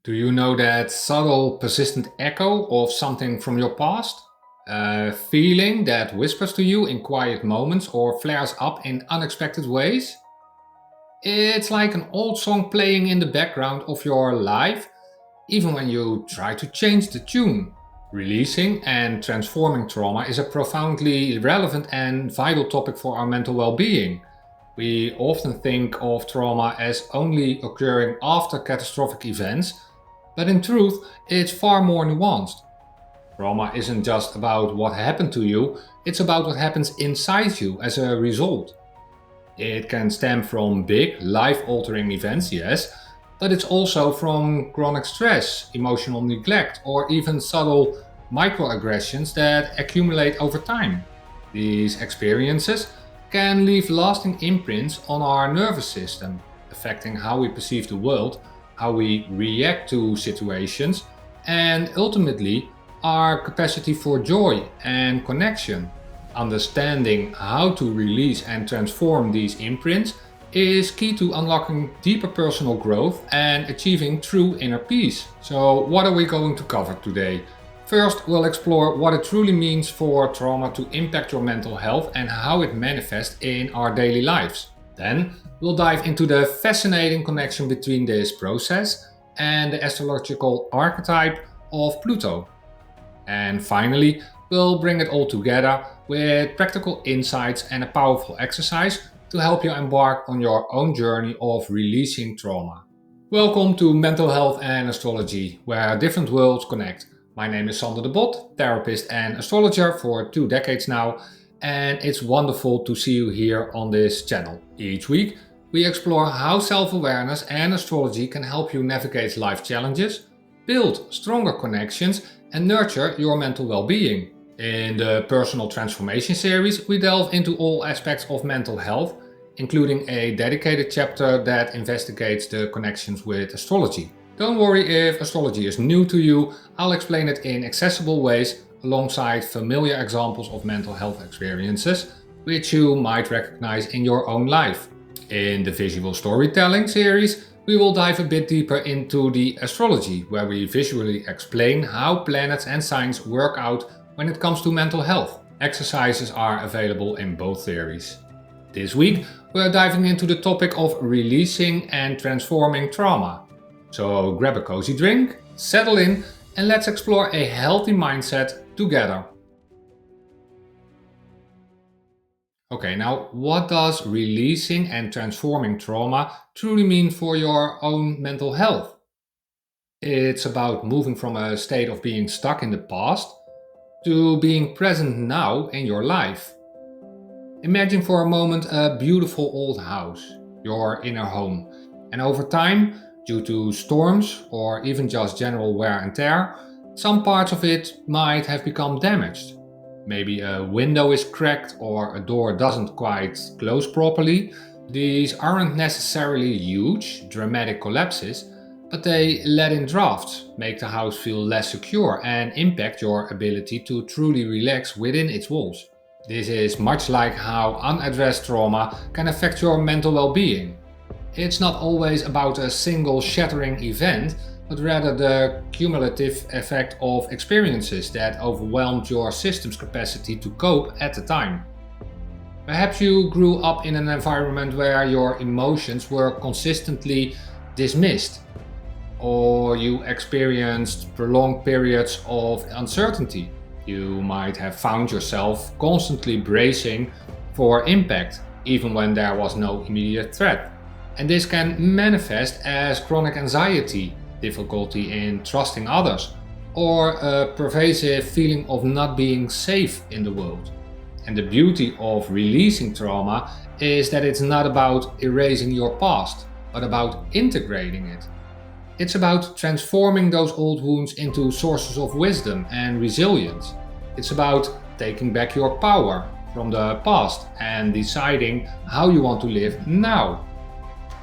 Do you know that subtle, persistent echo of something from your past? A feeling that whispers to you in quiet moments or flares up in unexpected ways? It's like an old song playing in the background of your life, even when you try to change the tune. Releasing and transforming trauma is a profoundly relevant and vital topic for our mental well being. We often think of trauma as only occurring after catastrophic events, but in truth, it's far more nuanced. Trauma isn't just about what happened to you, it's about what happens inside you as a result. It can stem from big, life altering events, yes, but it's also from chronic stress, emotional neglect, or even subtle microaggressions that accumulate over time. These experiences can leave lasting imprints on our nervous system, affecting how we perceive the world, how we react to situations, and ultimately our capacity for joy and connection. Understanding how to release and transform these imprints is key to unlocking deeper personal growth and achieving true inner peace. So, what are we going to cover today? First, we'll explore what it truly means for trauma to impact your mental health and how it manifests in our daily lives. Then, we'll dive into the fascinating connection between this process and the astrological archetype of Pluto. And finally, we'll bring it all together with practical insights and a powerful exercise to help you embark on your own journey of releasing trauma. Welcome to Mental Health and Astrology, where different worlds connect. My name is Sander de Bot, therapist and astrologer for 2 decades now, and it's wonderful to see you here on this channel. Each week, we explore how self-awareness and astrology can help you navigate life challenges, build stronger connections, and nurture your mental well-being. In the Personal Transformation series, we delve into all aspects of mental health, including a dedicated chapter that investigates the connections with astrology. Don't worry if astrology is new to you, I'll explain it in accessible ways alongside familiar examples of mental health experiences, which you might recognize in your own life. In the Visual Storytelling series, we will dive a bit deeper into the astrology, where we visually explain how planets and signs work out when it comes to mental health. Exercises are available in both theories. This week, we're diving into the topic of releasing and transforming trauma. So grab a cozy drink, settle in, and let's explore a healthy mindset together. Okay, now what does releasing and transforming trauma truly mean for your own mental health? It's about moving from a state of being stuck in the past to being present now in your life. Imagine for a moment a beautiful old house, your inner home, and over time, due to storms or even just general wear and tear, some parts of it might have become damaged. Maybe a window is cracked or a door doesn't quite close properly. These aren't necessarily huge, dramatic collapses, but they let in drafts, make the house feel less secure, and impact your ability to truly relax within its walls. This is much like how unaddressed trauma can affect your mental well-being. It's not always about a single shattering event, but rather the cumulative effect of experiences that overwhelmed your system's capacity to cope at the time. Perhaps you grew up in an environment where your emotions were consistently dismissed, or you experienced prolonged periods of uncertainty. You might have found yourself constantly bracing for impact, even when there was no immediate threat. And this can manifest as chronic anxiety, difficulty in trusting others, or a pervasive feeling of not being safe in the world. And the beauty of releasing trauma is that it's not about erasing your past, but about integrating it. It's about transforming those old wounds into sources of wisdom and resilience. It's about taking back your power from the past and deciding how you want to live now.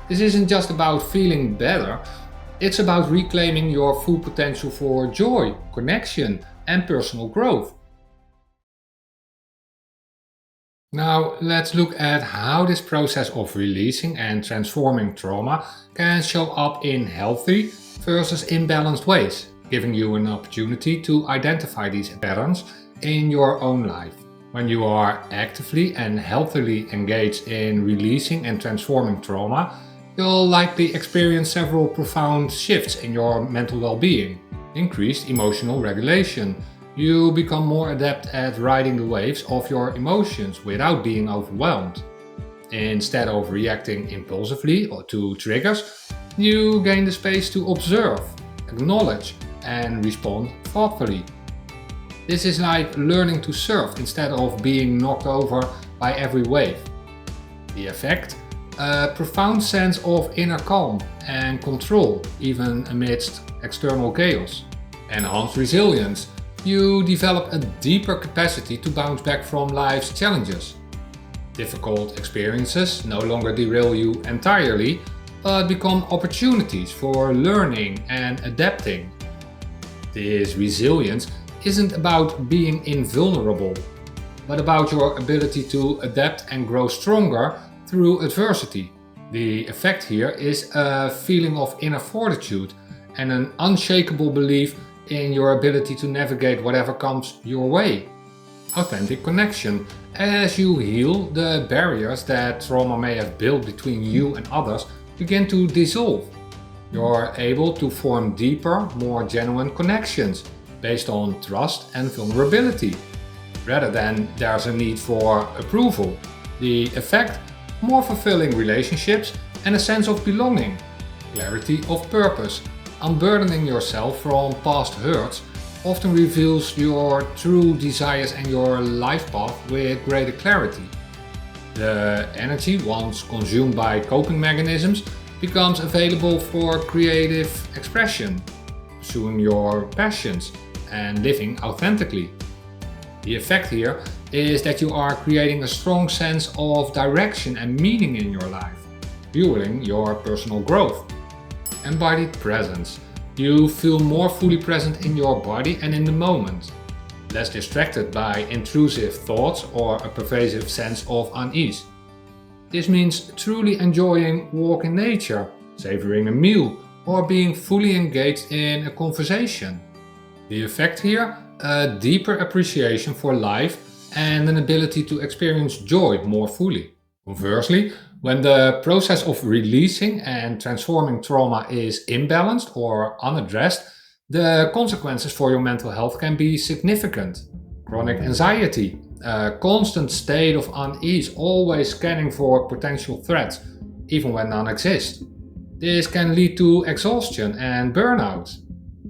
This isn't just about feeling better, it's about reclaiming your full potential for joy, connection, and personal growth. Now, let's look at how this process of releasing and transforming trauma can show up in healthy versus imbalanced ways, giving you an opportunity to identify these patterns in your own life. When you are actively and healthily engaged in releasing and transforming trauma, you'll likely experience several profound shifts in your mental well-being. Increased emotional regulation. You become more adept at riding the waves of your emotions without being overwhelmed. Instead of reacting impulsively or to triggers, you gain the space to observe, acknowledge, and respond thoughtfully. This is like learning to surf instead of being knocked over by every wave. The effect? A profound sense of inner calm and control, even amidst external chaos. Enhanced resilience. You develop a deeper capacity to bounce back from life's challenges. Difficult experiences no longer derail you entirely, but become opportunities for learning and adapting. This resilience isn't about being invulnerable, but about your ability to adapt and grow stronger through adversity. The effect here is a feeling of inner fortitude and an unshakable belief in your ability to navigate whatever comes your way. Authentic connection. As you heal, the barriers that trauma may have built between you and others begin to dissolve. You're able to form deeper, more genuine connections based on trust and vulnerability, rather than there's a need for approval. The effect? More fulfilling relationships and a sense of belonging, clarity of purpose. Unburdening yourself from past hurts often reveals your true desires and your life path with greater clarity. The energy, once consumed by coping mechanisms, becomes available for creative expression, pursuing your passions, and living authentically. The effect here is that you are creating a strong sense of direction and meaning in your life, fueling your personal growth. Embodied presence. You feel more fully present in your body and in the moment, less distracted by intrusive thoughts or a pervasive sense of unease. This means truly enjoying walk in nature, savoring a meal, or being fully engaged in a conversation. The effect here? A deeper appreciation for life and an ability to experience joy more fully. Conversely, when the process of releasing and transforming trauma is imbalanced or unaddressed, the consequences for your mental health can be significant. Chronic anxiety, a constant state of unease, always scanning for potential threats, even when none exist. This can lead to exhaustion and burnout.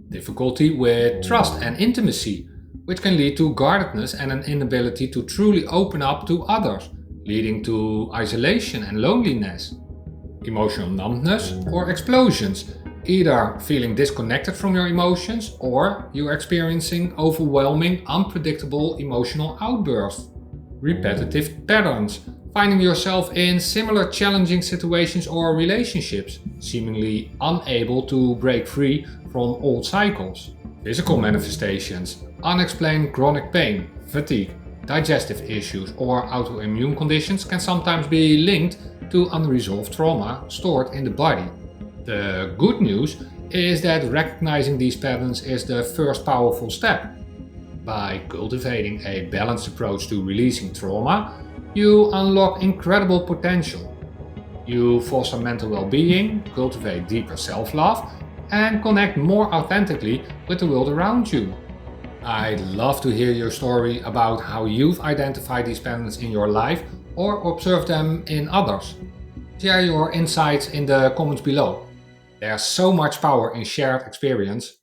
Difficulty with trust and intimacy, which can lead to guardedness and an inability to truly open up to others, leading to isolation and loneliness. Emotional numbness or explosions, either feeling disconnected from your emotions or you're experiencing overwhelming, unpredictable emotional outbursts. Repetitive patterns, finding yourself in similar challenging situations or relationships, seemingly unable to break free from old cycles. Physical manifestations, unexplained chronic pain, fatigue, digestive issues, or autoimmune conditions can sometimes be linked to unresolved trauma stored in the body. The good news is that recognizing these patterns is the first powerful step. By cultivating a balanced approach to releasing trauma, you unlock incredible potential. You foster mental well-being, cultivate deeper self-love, and connect more authentically with the world around you. I'd love to hear your story about how you've identified these patterns in your life or observed them in others. Share your insights in the comments below. There's so much power in shared experience.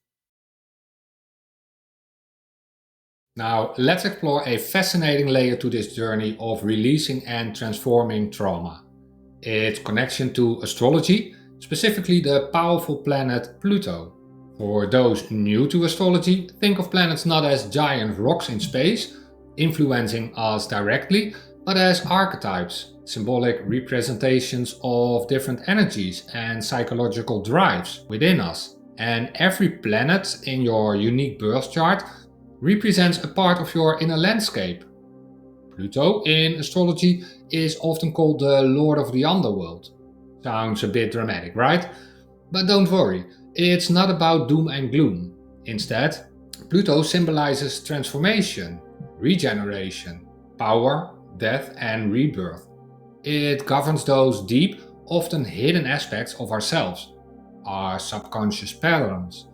Now, let's explore a fascinating layer to this journey of releasing and transforming trauma. Its connection to astrology, specifically the powerful planet Pluto. For those new to astrology, think of planets not as giant rocks in space, influencing us directly, but as archetypes, symbolic representations of different energies and psychological drives within us. And every planet in your unique birth chart represents a part of your inner landscape. Pluto in astrology is often called the Lord of the Underworld. Sounds a bit dramatic, right? But don't worry, It's not about doom and gloom. Instead, Pluto symbolizes transformation, regeneration, power, death, and rebirth. It governs those deep, often hidden aspects of ourselves, our subconscious patterns,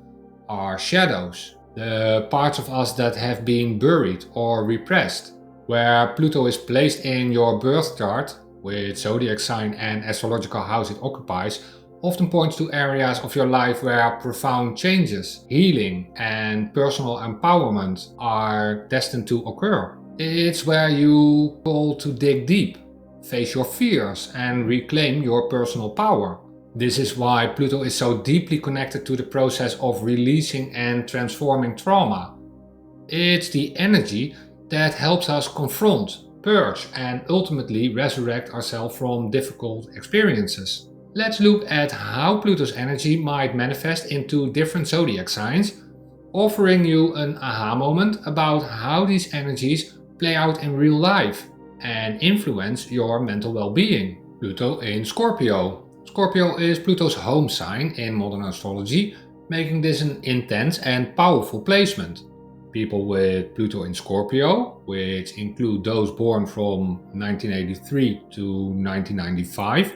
our shadows, the parts of us that have been buried or repressed. Where Pluto is placed in your birth chart, with zodiac sign and astrological house it occupies, often points to areas of your life where profound changes, healing, and personal empowerment are destined to occur. It's where you call to dig deep, face your fears, and reclaim your personal power. This is why Pluto is so deeply connected to the process of releasing and transforming trauma. It's the energy that helps us confront, purge, and ultimately resurrect ourselves from difficult experiences. Let's look at how Pluto's energy might manifest into different zodiac signs, offering you an aha moment about how these energies play out in real life and influence your mental well-being. Pluto in Scorpio. Scorpio is Pluto's home sign in modern astrology, making this an intense and powerful placement. People with Pluto in Scorpio, which include those born from 1983 to 1995,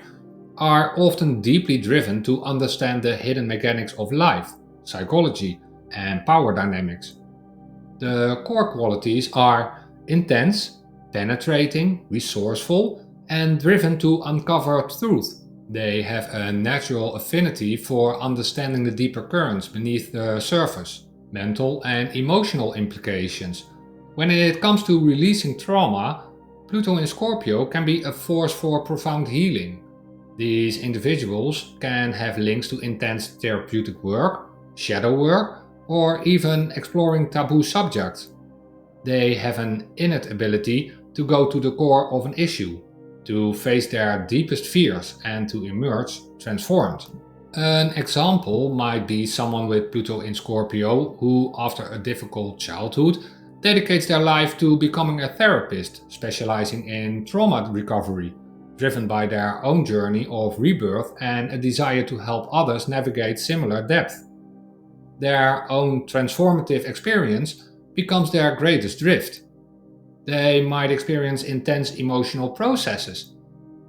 are often deeply driven to understand the hidden mechanics of life, psychology, and power dynamics. The core qualities are intense, penetrating, resourceful, and driven to uncover truth. They have a natural affinity for understanding the deeper currents beneath the surface, mental and emotional implications. When it comes to releasing trauma, Pluto in Scorpio can be a force for profound healing. These individuals can have links to intense therapeutic work, shadow work, or even exploring taboo subjects. They have an innate ability to go to the core of an issue, to face their deepest fears and to emerge transformed. An example might be someone with Pluto in Scorpio who, after a difficult childhood, dedicates their life to becoming a therapist specializing in trauma recovery, driven by their own journey of rebirth and a desire to help others navigate similar depth. Their own transformative experience becomes their greatest drift. They might experience intense emotional processes,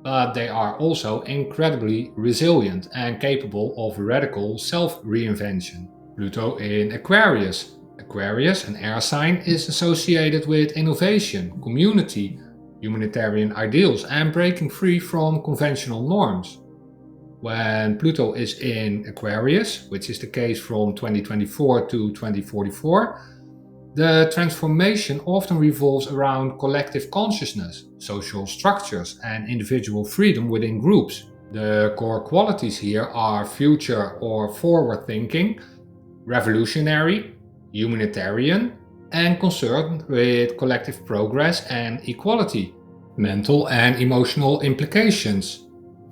but they are also incredibly resilient and capable of radical self-reinvention. Pluto in Aquarius. Aquarius, an air sign, is associated with innovation, community, humanitarian ideals, and breaking free from conventional norms. When Pluto is in Aquarius, which is the case from 2024 to 2044, the transformation often revolves around collective consciousness, social structures, and individual freedom within groups. The core qualities here are future or forward thinking, revolutionary, humanitarian, and concerned with collective progress and equality. Mental and emotional implications.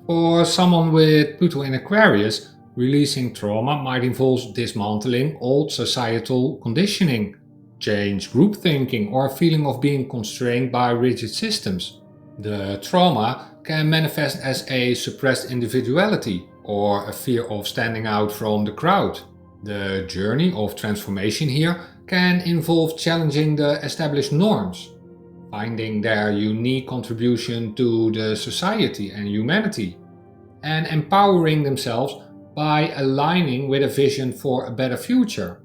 For someone with Pluto in Aquarius, releasing trauma might involve dismantling old societal conditioning, change group thinking, or a feeling of being constrained by rigid systems. The trauma can manifest as a suppressed individuality or a fear of standing out from the crowd. The journey of transformation here can involve challenging the established norms, finding their unique contribution to the society and humanity, and empowering themselves by aligning with a vision for a better future,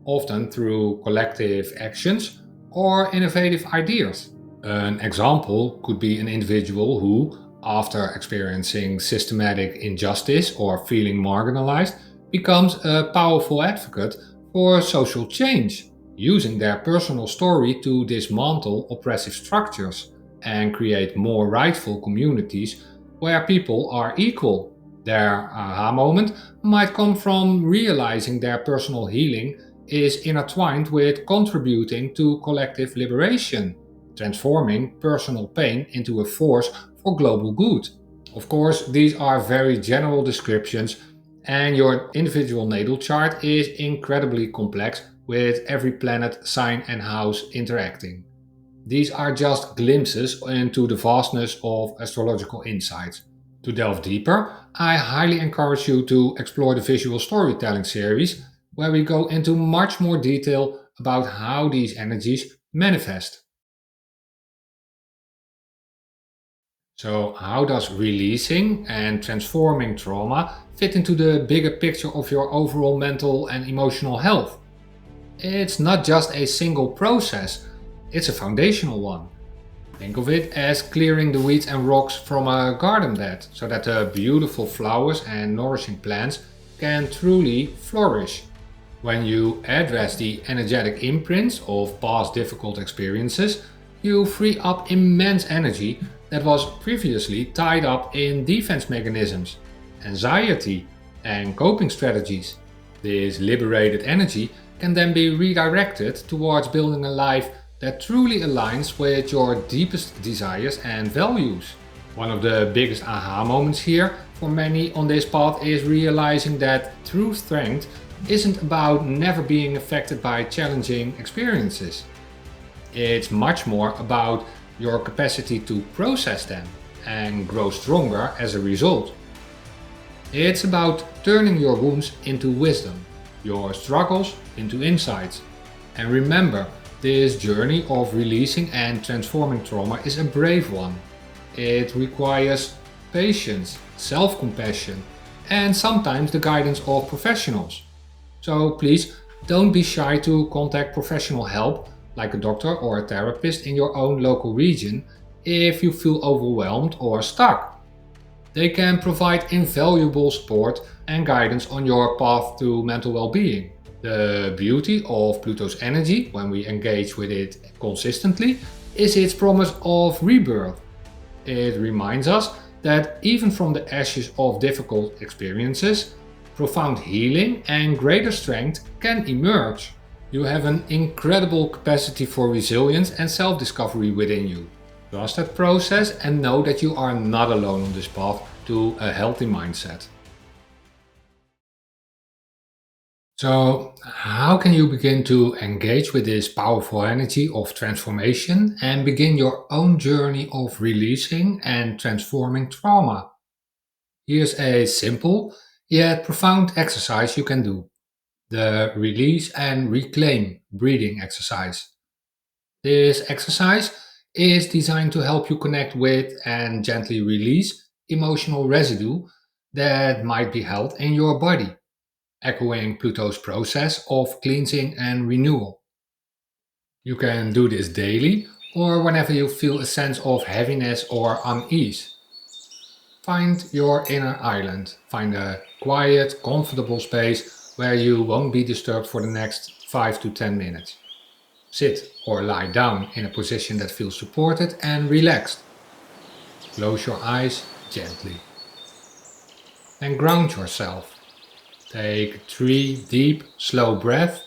often through collective actions or innovative ideas. An example could be an individual who, after experiencing systematic injustice or feeling marginalized, becomes a powerful advocate for social change, using their personal story to dismantle oppressive structures and create more rightful communities where people are equal. Their aha moment might come from realizing their personal healing is intertwined with contributing to collective liberation, transforming personal pain into a force for global good. Of course, these are very general descriptions, and your individual natal chart is incredibly complex with every planet, sign, and house interacting. These are just glimpses into the vastness of astrological insights. To delve deeper, I highly encourage you to explore the visual storytelling series, where we go into much more detail about how these energies manifest. So, how does releasing and transforming trauma fit into the bigger picture of your overall mental and emotional health? It's not just a single process, it's a foundational one. Think of it as clearing the weeds and rocks from a garden bed so that the beautiful flowers and nourishing plants can truly flourish. When you address the energetic imprints of past difficult experiences, you free up immense energy that was previously tied up in defense mechanisms, anxiety, and coping strategies. This liberated energy can then be redirected towards building a life that truly aligns with your deepest desires and values. One of the biggest aha moments here for many on this path is realizing that true strength isn't about never being affected by challenging experiences. It's much more about your capacity to process them and grow stronger as a result. It's about turning your wounds into wisdom, your struggles into insights. And remember, this journey of releasing and transforming trauma is a brave one. It requires patience, self-compassion, and sometimes the guidance of professionals. So please don't be shy to contact professional help, like a doctor or a therapist in your own local region, if you feel overwhelmed or stuck. They can provide invaluable support and guidance on your path to mental well-being. The beauty of Pluto's energy, when we engage with it consistently, is its promise of rebirth. It reminds us that even from the ashes of difficult experiences, profound healing and greater strength can emerge. You have an incredible capacity for resilience and self-discovery within you. Trust that process and know that you are not alone on this path to a healthy mindset. So, how can you begin to engage with this powerful energy of transformation and begin your own journey of releasing and transforming trauma? Here's a simple yet profound exercise you can do: the release and reclaim breathing exercise. This exercise is designed to help you connect with and gently release emotional residue that might be held in your body, echoing Pluto's process of cleansing and renewal. You can do this daily or whenever you feel a sense of heaviness or unease. Find your inner island. Find a quiet, comfortable space where you won't be disturbed for the next 5 to 10 minutes. Sit or lie down in a position that feels supported and relaxed. Close your eyes gently and ground yourself. Take 3 deep, slow breaths,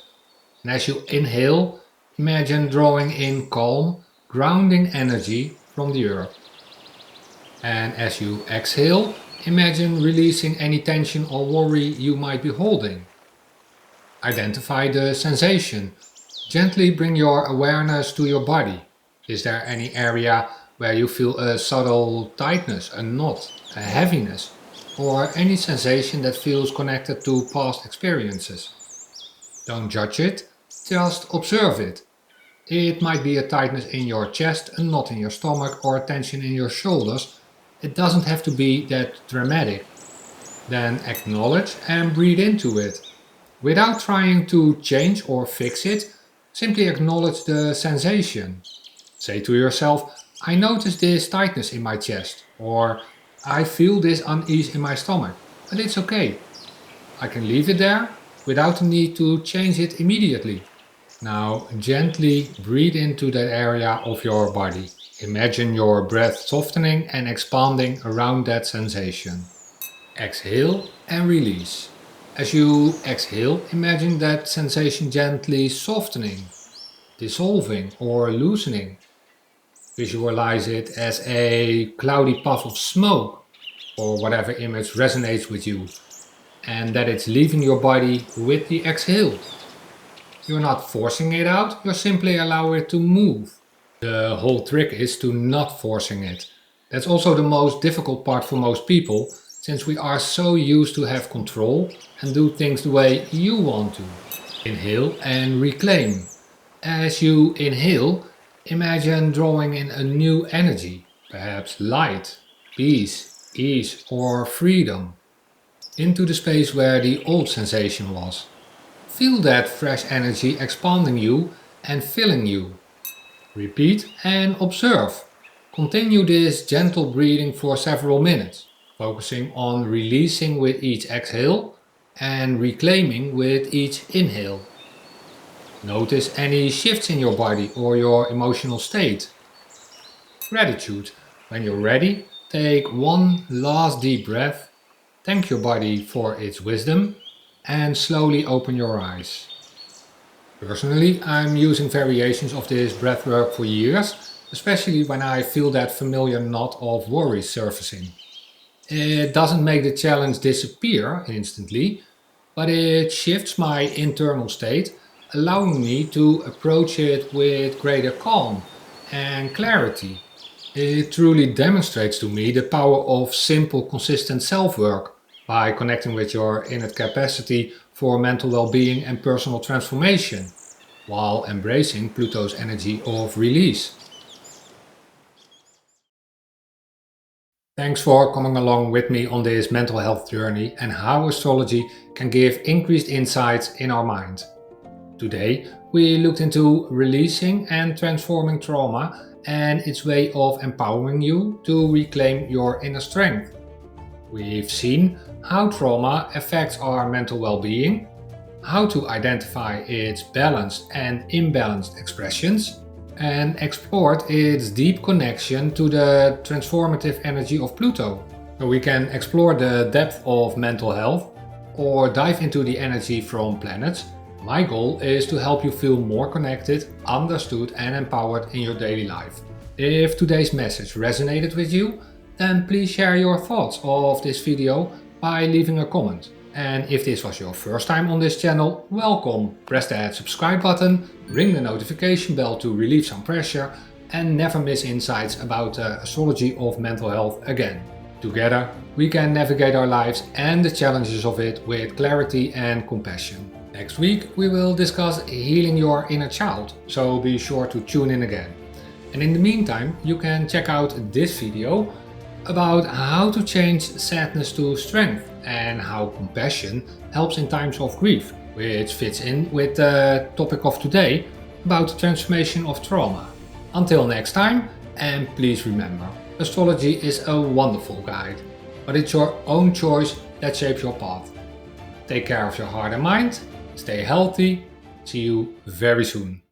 and as you inhale, imagine drawing in calm, grounding energy from the earth. And as you exhale, imagine releasing any tension or worry you might be holding. Identify the sensation. Gently bring your awareness to your body. Is there any area where you feel a subtle tightness, a knot, a heaviness, or any sensation that feels connected to past experiences? Don't judge it, just observe it. It might be a tightness in your chest, a knot in your stomach, or a tension in your shoulders. It doesn't have to be that dramatic. Then acknowledge and breathe into it. Without trying to change or fix it, simply acknowledge the sensation. Say to yourself, I notice this tightness in my chest, or I feel this unease in my stomach, but it's okay. I can leave it there without the need to change it immediately. Now gently breathe into that area of your body. Imagine your breath softening and expanding around that sensation. Exhale and release. As you exhale, imagine that sensation gently softening, dissolving or loosening. Visualize it as a cloudy puff of smoke or whatever image resonates with you, and that it's leaving your body with the exhale. You're not forcing it out, you're simply allowing it to move. The whole trick is to not forcing it. That's also the most difficult part for most people, since we are so used to have control and do things the way you want to. Inhale and reclaim. As you inhale, imagine drawing in a new energy, perhaps light, peace, ease, or freedom, into the space where the old sensation was. Feel that fresh energy expanding you and filling you. Repeat and observe. Continue this gentle breathing for several minutes, focusing on releasing with each exhale and reclaiming with each inhale. Notice any shifts in your body or your emotional state. Gratitude. When you're ready, take one last deep breath, thank your body for its wisdom, and slowly open your eyes. Personally, I'm using variations of this breathwork for years, especially when I feel that familiar knot of worry surfacing. It doesn't make the challenge disappear instantly, but it shifts my internal state, allowing me to approach it with greater calm and clarity. It truly demonstrates to me the power of simple, consistent self work by connecting with your innate capacity for mental well being and personal transformation, while embracing Pluto's energy of release. Thanks for coming along with me on this mental health journey and how astrology can give increased insights in our mind. Today, we looked into releasing and transforming trauma and its way of empowering you to reclaim your inner strength. We've seen how trauma affects our mental well being, how to identify its balanced and imbalanced expressions, and explored its deep connection to the transformative energy of Pluto. So we can explore the depth of mental health or dive into the energy from planets. My goal is to help you feel more connected, understood, and empowered in your daily life. If today's message resonated with you, then please share your thoughts of this video by leaving a comment. And if this was your first time on this channel, welcome! Press that subscribe button, ring the notification bell to relieve some pressure, and never miss insights about the astrology of mental health again. Together, we can navigate our lives and the challenges of it with clarity and compassion. Next week, we will discuss healing your inner child, so be sure to tune in again. And in the meantime, you can check out this video about how to change sadness to strength and how compassion helps in times of grief, which fits in with the topic of today about the transformation of trauma. Until next time, and please remember, astrology is a wonderful guide, but it's your own choice that shapes your path. Take care of your heart and mind, stay healthy, see you very soon.